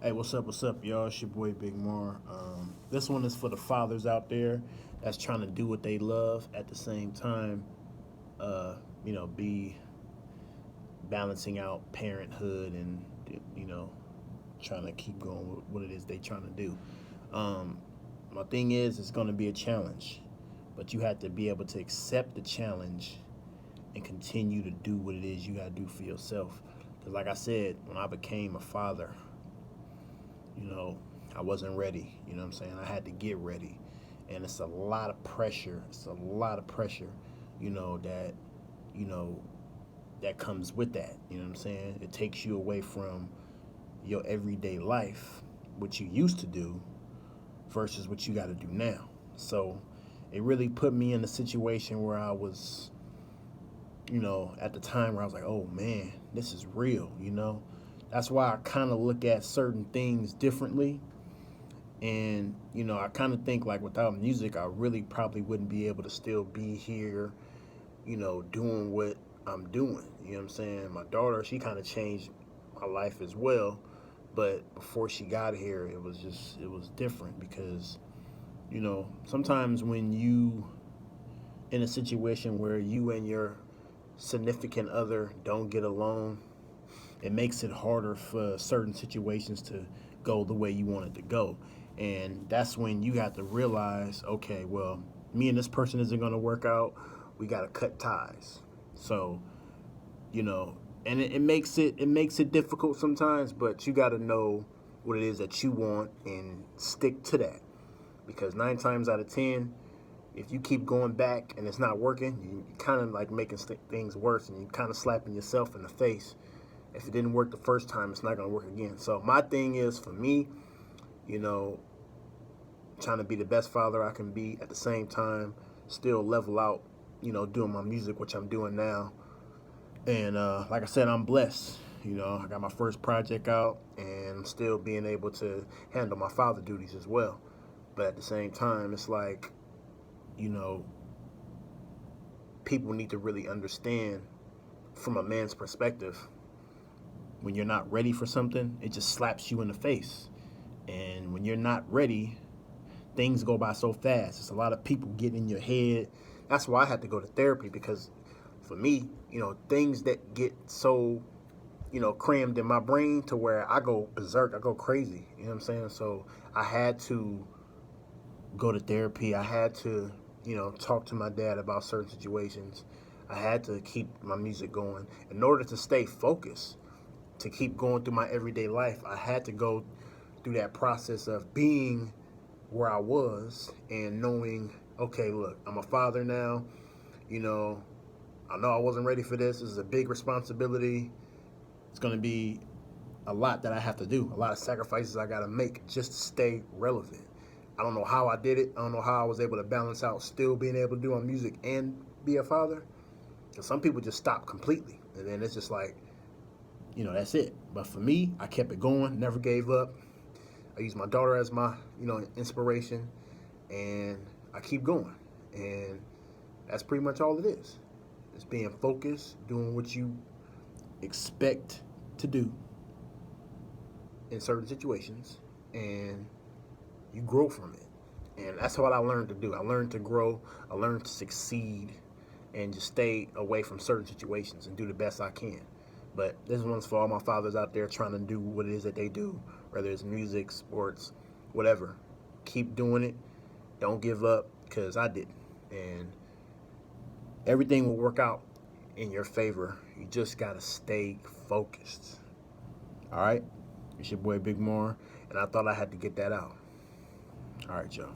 Hey, what's up, y'all? It's your boy Bigmar. This one is for the fathers out there that's trying to do what they love at the same time, uh, be balancing out parenthood and, you know, trying to keep going with what it is they trying to do. Um, my thing is, it's going to be a challenge, but you have to be able to accept the challenge and continue to do what it is you got to do for yourself. Because, like I said, when I became a father, you know, I wasn't ready. You know what I'm saying? I had to get ready. And it's a lot of pressure. It's a lot of pressure, you know, that, you know, that comes with that. You know what I'm saying? It takes you away from your everyday life, what you used to do versus what you got to do now. So it really put me in a situation where I was, at the time where I was like, oh man, this is real. That's why I kind of look at certain things differently. And, I kind of think like without music, I really probably wouldn't be able to still be here, doing what I'm doing. You know what I'm saying? My daughter, she kind of changed my life as well. But before she got here, it was different because, sometimes when you in a situation where you and your significant other don't get along, it makes it harder for certain situations to go the way you want it to go. And that's when you have to realize, okay, well, me and this person isn't going to work out. We got to cut ties. So, you know, and it makes it difficult sometimes, but you got to know what it is that you want and stick to that. Because 9 times out of 10, if you keep going back and it's not working, you kind of like making things worse, and you kind of slapping yourself in the face. If it didn't work the first time, it's not going to work again. So my thing is, for me, you know, trying to be the best father I can be at the same time, still level out, doing my music, which I'm doing now. And like I said, I'm blessed. I got my first project out, and I'm still being able to handle my father duties as well. But at the same time, it's like, you know, people need to really understand from a man's perspective, when you're not ready for something, it just slaps you in the face. And when you're not ready, things go by so fast. It's a lot of people getting in your head. That's why I had to go to therapy, because for me, things that get so, crammed in my brain to where I go berserk, I go crazy. You know what I'm saying? So I had to go to therapy. I had to, talk to my dad about certain situations. I had to keep my music going in order to stay focused, to keep going through my everyday life. I had to go through that process of being where I was and knowing, okay, look, I'm a father now. You know, I know I wasn't ready for this. This is a big responsibility. It's going to be a lot that I have to do, a lot of sacrifices I got to make just to stay relevant. I don't know how I did it. I don't know how I was able to balance out still being able to do my music and be a father. Because some people just stop completely. And then it's just like, that's it. But for me, I kept it going, never gave up. I use my daughter as my, inspiration, and I keep going. And that's pretty much all it is. It's being focused, doing what you expect to do in certain situations, and you grow from it. And that's what I learned to do. I learned to grow, I learned to succeed, and just stay away from certain situations and do the best I can. But this one's for all my fathers out there trying to do what it is that they do, whether it's music, sports, whatever. Keep doing it. Don't give up, because I didn't. And everything will work out in your favor. You just got to stay focused. All right? It's your boy Bigmar, and I thought I had to get that out. All right, y'all.